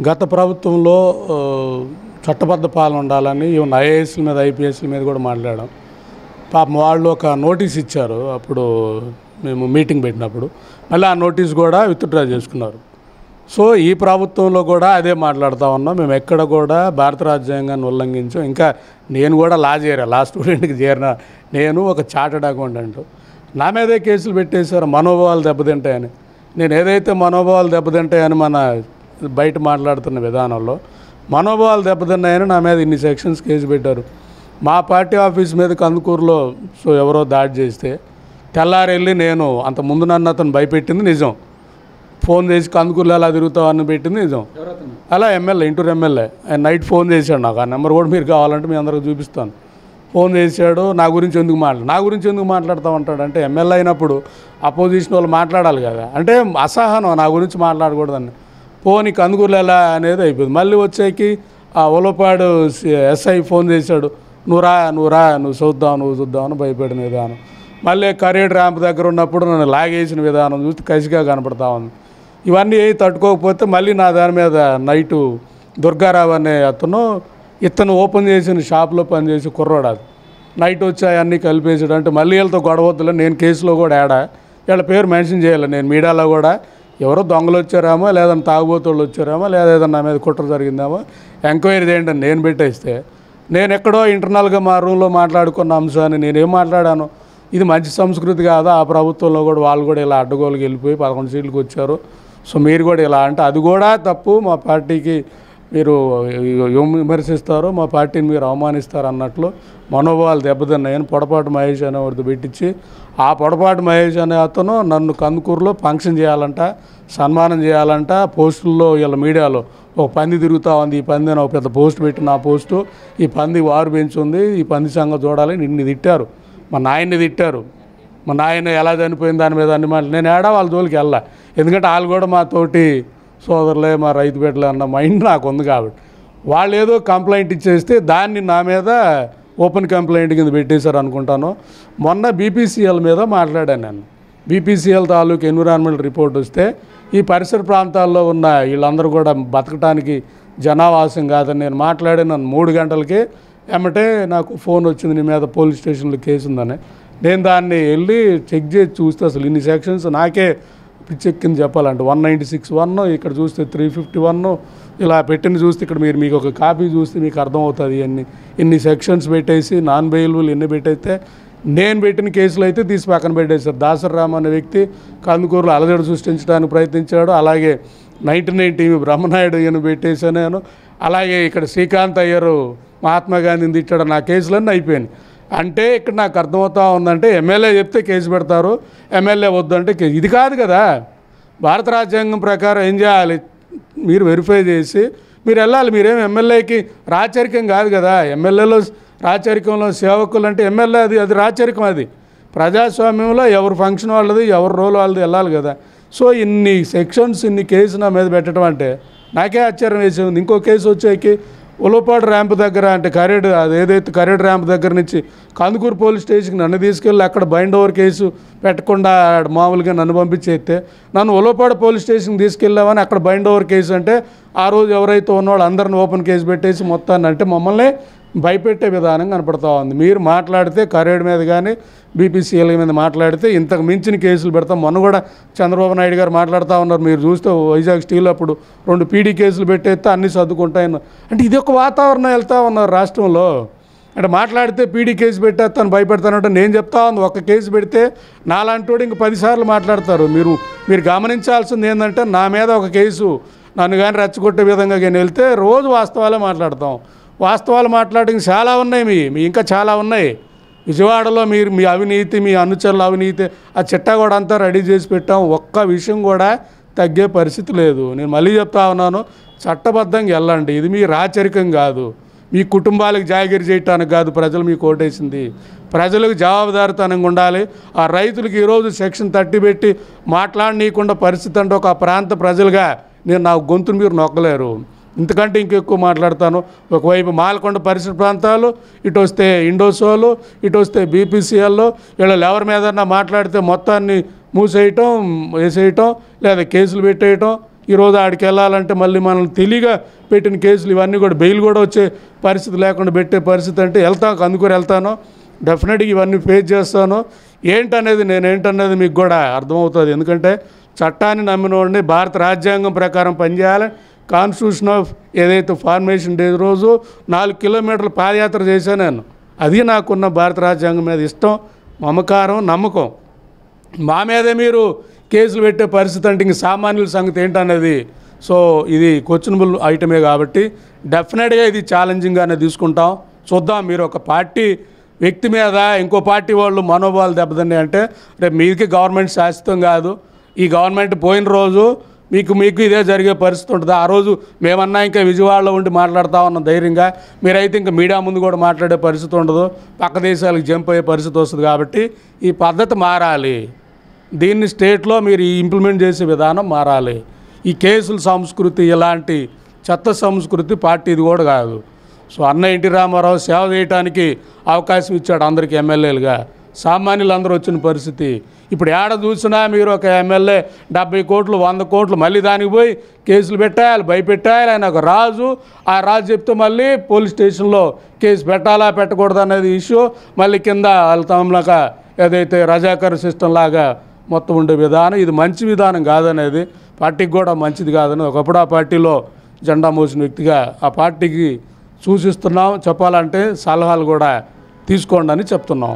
గత ప్రభుత్వంలో చట్టబద్ధ పాలన ఉండాలని ఈవెన్ ఐఏఎస్ల మీద ఐపీఎస్ల మీద కూడా మాట్లాడాం. పాపం వాళ్ళు ఒక నోటీస్ ఇచ్చారు అప్పుడు మేము మీటింగ్ పెట్టినప్పుడు. మళ్ళీ ఆ నోటీస్ కూడా విత్డ్రా చేసుకున్నారు. సో ఈ ప్రభుత్వంలో కూడా అదే మాట్లాడుతూ ఉన్నాం. మేము ఎక్కడ కూడా భారత రాజ్యాంగాన్ని ఉల్లంఘించాం. ఇంకా నేను కూడా లా స్టూడెంట్కి చేరిన నేను ఒక చార్టెడ్ అకౌంటెంట్. నా మీదే కేసులు పెట్టేశారు మనోభావాలు దెబ్బతింటాయని. నేను ఏదైతే మనోభావాలు దెబ్బతింటాయని మన బయట మాట్లాడుతున్న విధానంలో మనోభావాలు దెబ్బతిన్నాయని నా మీద ఇన్ని సెక్షన్స్ కేసు పెట్టారు. మా పార్టీ ఆఫీస్ మీద కందుకూరులో ఎవరో దాడి చేస్తే తెల్లారి వెళ్ళి నేను అంత ముందు నన్ను అతను భయపెట్టింది నిజం. ఫోన్ చేసి కందుకూరులో ఎలా తిరుగుతావు అని పెట్టింది నిజం. అలా ఎమ్మెల్యే ఇంటూరు ఎమ్మెల్యే ఆయన నైట్ ఫోన్ చేశాడు నాకు. ఆ నెంబర్ కూడా మీరు కావాలంటే మీ అందరికి చూపిస్తాను. ఫోన్ చేశాడు. నా గురించి ఎందుకు మాట్లాడుతూ ఉంటాడు అంటే ఎమ్మెల్యే అయినప్పుడు అపోజిషన్ వాళ్ళు మాట్లాడాలి కదా. అంటే అసహనం నా గురించి మాట్లాడకూడదని. పోనీ కందుకూరులో ఎలా అనేది అయిపోయింది. మళ్ళీ వచ్చేకి ఆ ఒలపాడు ఎస్ఐ ఫోన్ చేశాడు. నువ్వు చూద్దామని భయపడిన విధానం. మళ్ళీ కరేడ్ ర్యాంప్ దగ్గర ఉన్నప్పుడు నన్ను లాగేసిన విధానం చూస్తే కసిగా కనపడతా ఉంది. ఇవన్నీ తట్టుకోకపోతే మళ్ళీ నా దాని మీద నైటు దుర్గారావు అనే ఇతను ఓపెన్ చేసిన షాప్లో పనిచేసి కుర్రోడు అది నైట్ వచ్చి అవన్నీ కలిపేసాడు. అంటే మళ్ళీ వీళ్ళతో గొడవద్దులే నేను కేసులో కూడా వీళ్ళ పేరు మెన్షన్ చేయాలి. నేను మీడియాలో కూడా ఎవరో దొంగలు వచ్చారేమో లేదంటే తాగుబోతుళ్ళు వచ్చారేమో లేదా ఏదన్నా నా మీద కుట్ర జరిగిందేమో ఎంక్వైరీ చేయండి అని నేను పెట్టేస్తే నేను ఎక్కడో ఇంటర్నల్గా మా రూమ్లో మాట్లాడుకున్న అంశాన్ని నేనేం మాట్లాడాను. ఇది మంచి సంస్కృతి కాదా? ఆ ప్రభుత్వంలో కూడా వాళ్ళు కూడా ఇలా అడ్డగోలుకి వెళ్ళిపోయి 11 సీట్లకు వచ్చారు. సో మీరు కూడా ఇలా అంటే అది కూడా తప్పు. మా పార్టీకి మీరు విమర్శిస్తారు, మా పార్టీని మీరు అవమానిస్తారు అన్నట్లు మనోభావాలు దెబ్బతిన్నాయని పొడపాటు మహేష్ అనేవాడితో పెట్టించి ఆ పొడపాటు మహేష్ అనే అతను నన్ను కందుకూరులో ఫంక్షన్ చేయాలంట, సన్మానం చేయాలంట. పోస్టుల్లో వీళ్ళ మీడియాలో ఒక పంది తిరుగుతూ ఉంది, ఈ పంది అని ఒక పెద్ద పోస్ట్ పెట్టిన ఆ పోస్టు ఈ పంది వారు పెంచుంది, ఈ పంది సంగతి చూడాలని నిన్ను తిట్టారు. మా నాయన్ని తిట్టారు. మా నాయన ఎలా చనిపోయింది దాని మీద అన్ని మాటలు. నేను వాళ్ళ జోలికి వెళ్ళా. ఎందుకంటే వాళ్ళు కూడా మా తోటి సోదరులే, మా రైతు బిడ్డలే అన్న మైండ్ నాకు ఉంది కాబట్టి. వాళ్ళు ఏదో కంప్లైంట్ ఇచ్చేస్తే దాన్ని నా మీద ఓపెన్ కంప్లైంట్ కింద పెట్టేశారు అనుకుంటాను. మొన్న బీపీసీఎల్ మీద మాట్లాడాను నేను. బీపీసీఎల్ తాలూకు ఎన్విరాన్మెంటల్ రిపోర్ట్ వస్తే ఈ పరిసర ప్రాంతాల్లో ఉన్న వీళ్ళందరూ కూడా బతకటానికి జనావాసం కాదని నేను మాట్లాడిన 3 గంటలకే ఏమంటే నాకు ఫోన్ వచ్చింది, నీ మీద పోలీస్ స్టేషన్లో కేసు ఉందని. నేను దాన్ని వెళ్ళి చెక్ చేసి చూస్తే అసలు ఇన్ని సెక్షన్స్ నాకే పిచ్చెక్కింది చెప్పాలంటే. 196(1) ఇక్కడ చూస్తే 351 ఇలా పెట్టిన చూస్తే ఇక్కడ మీకు ఒక కాపీ చూస్తే మీకు అర్థమవుతుంది. ఇన్ని సెక్షన్స్ పెట్టేసి నాన్ బెయిలబుల్ ఎన్ని పెట్టేస్తే నేను పెట్టిన కేసులు అయితే తీసి పక్కన పెట్టేశారు. దాసరామ్ అనే వ్యక్తి కందుకూరులో అలజడి సృష్టించడానికి ప్రయత్నించాడు. అలాగే 99 టీవీ బ్రహ్మనాయుడు ఈయన పెట్టేశాను నేను. అలాగే ఇక్కడ శ్రీకాంత్ అయ్యరు మహాత్మా గాంధీని తిట్టాడు. నా కేసులన్నీ అయిపోయినాయి. అంటే ఇక్కడ నాకు అర్థమవుతా ఉందంటే ఎమ్మెల్యే చెప్తే కేసు పెడతారు, ఎమ్మెల్యే వద్దంటే ఇది కాదు కదా. భారత రాజ్యాంగం ప్రకారం ఏం చేయాలి, మీరు వెరిఫై చేసి మీరు వెళ్ళాలి. మీరేం ఎమ్మెల్యేకి రాచరికం కాదు కదా. ఎమ్మెల్యేలో రాచరికంలో సేవకులు అంటే ఎమ్మెల్యే అది రాచరికం. అది ప్రజాస్వామ్యంలో ఎవరు ఫంక్షన్ వాళ్ళది, ఎవరు రోల్ వాళ్ళది వెళ్ళాలి కదా. సో ఇన్ని సెక్షన్స్ ఇన్ని కేసు నా మీద పెట్టడం అంటే నాకే ఆశ్చర్యం వేసి ఉంది. ఇంకో కేసు వచ్చేకి ఉలపాడు ర్యాంప్ దగ్గర అంటే ఏదైతే కరేడ్ ర్యాంప్ దగ్గర నుంచి కందుకూరు పోలీస్ స్టేషన్కి నన్ను తీసుకెళ్ళి అక్కడ బైండ్ ఓవర్ కేసు పెట్టకుండా మామూలుగా నన్ను పంపించేస్తే నన్ను ఉలపాడు పోలీస్ స్టేషన్కి తీసుకెళ్ళామని అక్కడ బైండ్ ఓవర్ కేసు అంటే ఆ రోజు ఎవరైతే ఉన్నవాళ్ళు అందరిని ఓపెన్ కేసు పెట్టేసి మొత్తాన్ని అంటే మమ్మల్ని భయపెట్టే విధానం కనపడతా ఉంది. మీరు మాట్లాడితే కరేడ్ మీద కానీ బీపీసీఎల్ మీద మాట్లాడితే ఇంతకు మించిన కేసులు పెడతాం. మొన్న కూడా చంద్రబాబు నాయుడు గారు మాట్లాడుతూ ఉన్నారు. మీరు చూస్తే వైజాగ్ స్టీల్ అప్పుడు 2 పీడీ కేసులు పెట్టేస్తే అన్నీ సర్దుకుంటాయన్న అంటే ఇది ఒక వాతావరణం వెళ్తూ ఉన్నారు రాష్ట్రంలో. అంటే మాట్లాడితే పీడీ కేసు పెట్టేస్తాను భయపెడతానంటే నేను చెప్తా ఉంది ఒక కేసు పెడితే నాలాంటి ఇంక 10 సార్లు మాట్లాడతారు. మీరు గమనించాల్సింది ఏంటంటే నా మీద ఒక కేసు నన్ను కానీ రెచ్చగొట్టే విధంగా కానీ వెళ్తే రోజు వాస్తవాలే మాట్లాడతాం. వాస్తవాలు మాట్లాడడానికి చాలా ఉన్నాయి. మీ ఇంకా చాలా ఉన్నాయి. విజయవాడలో మీ అవినీతి, మీ అనుచరుల అవినీతి ఆ చిట్టా కూడా అంతా రెడీ చేసి పెట్టాం. ఒక్క విషయం కూడా తగ్గే పరిస్థితి లేదు. నేను మళ్ళీ చెప్తా ఉన్నాను, చట్టబద్ధంగా వెళ్ళండి. ఇది మీ రాచరికం కాదు, మీ కుటుంబాలకు జాగిరి చేయటానికి కాదు ప్రజలు మీకు ఓటేసింది. ప్రజలకు జవాబుదారితనంగా ఉండాలి. ఆ రైతులకు ఈరోజు సెక్షన్ 30 పెట్టి మాట్లాడనీయకుండా పరిస్థితి అంటే ఒక ప్రాంత ప్రజలుగా నా గొంతును మీరు నొక్కలేరు. ఇంతకంటే ఇంకెక్కువ మాట్లాడతాను. ఒకవైపు మాలకొండ పరిసర ప్రాంతాలు, ఇటు వస్తే ఇండోసోలు, ఇటు వస్తే బీపీసీఎల్లో వీళ్ళు ఎవరి మీదన్నా మాట్లాడితే మొత్తాన్ని వేసేయటం లేదా కేసులు పెట్టేయటం ఈరోజు ఆడికి వెళ్ళాలంటే మళ్ళీ మనల్ని తెలియగా పెట్టిన కేసులు ఇవన్నీ కూడా బెయిల్ కూడా వచ్చే పరిస్థితి లేకుండా పెట్టే పరిస్థితి అంటే అందుకొని వెళ్తాను, డెఫినెట్గా ఇవన్నీ ఫేస్ చేస్తాను. నేనేంటనేది మీకు కూడా అర్థమవుతుంది. ఎందుకంటే చట్టాన్ని నమ్మిన వాడిని భారత రాజ్యాంగం ప్రకారం పనిచేయాలి. కాన్స్టిట్యూషన్ ఆఫ్ ఏదైతే ఫార్మేషన్ డే రోజు 4 కిలోమీటర్ల పాదయాత్ర చేశాను నేను. అది నాకున్న భారత రాజ్యాంగం మీద ఇష్టం, మమకారం, నమ్మకం. మా మీదే మీరు కేసులు పెట్టే పరిస్థితి అంటే ఇంక సామాన్యుల సంగతి ఏంటనేది. సో ఇది క్వశ్చనబుల్ ఐటమే కాబట్టి డెఫినెట్గా ఇది ఛాలెంజింగ్గానే తీసుకుంటాం. చూద్దాం. మీరు ఒక పార్టీ వ్యక్తి మీద ఇంకో పార్టీ వాళ్ళు మనోభావాలు దెబ్బతిన్నాయి అంటే రేపు మీదికి గవర్నమెంట్ శాశ్వతం కాదు. ఈ గవర్నమెంట్ పోయిన రోజు మీకు ఇదే జరిగే పరిస్థితి ఉంటుంది. ఆ రోజు మేమన్నా ఇంకా విజయవాడలో ఉండి మాట్లాడుతూ ఉన్నాం ధైర్యంగా, మీరైతే ఇంకా మీడియా ముందు కూడా మాట్లాడే పరిస్థితి ఉండదు, పక్క దేశాలకు జంప్ అయ్యే పరిస్థితి వస్తుంది. కాబట్టి ఈ పద్ధతి మారాలి. దీన్ని స్టేట్లో మీరు ఇంప్లిమెంట్ చేసే విధానం మారాలి. ఈ కేసుల సంస్కృతి, ఇలాంటి చెత్త సంస్కృతి పార్టీది కూడా కాదు. సో అన్న ఎన్టీ రామారావు సేవ చేయడానికి అవకాశం ఇచ్చాడు అందరికీ ఎమ్మెల్యేలుగా. సామాన్యులందరూ వచ్చిన పరిస్థితి ఇప్పుడు ఏడ చూసినా మీరు ఒక ఎమ్మెల్యే 70 కోట్లు 100 కోట్లు మళ్ళీ దానికి పోయి కేసులు పెట్టాలి, భయపెట్టాలి. ఆయన ఒక రాజు, ఆ రాజు చెప్తే మళ్ళీ పోలీస్ స్టేషన్లో కేసు పెట్టాలా పెట్టకూడదు అనేది ఇష్యూ. మళ్ళీ కింద తమలక ఏదైతే రజాకర్ సిస్టమ్ లాగా మొత్తం ఉండే విధానం ఇది మంచి విధానం కాదనేది, పార్టీకి కూడా మంచిది కాదని ఒకప్పుడు ఆ పార్టీలో జెండా మోసిన వ్యక్తిగా ఆ పార్టీకి సూచిస్తున్నాం. చెప్పాలంటే సలహాలు కూడా తీసుకోండి అని చెప్తున్నాం.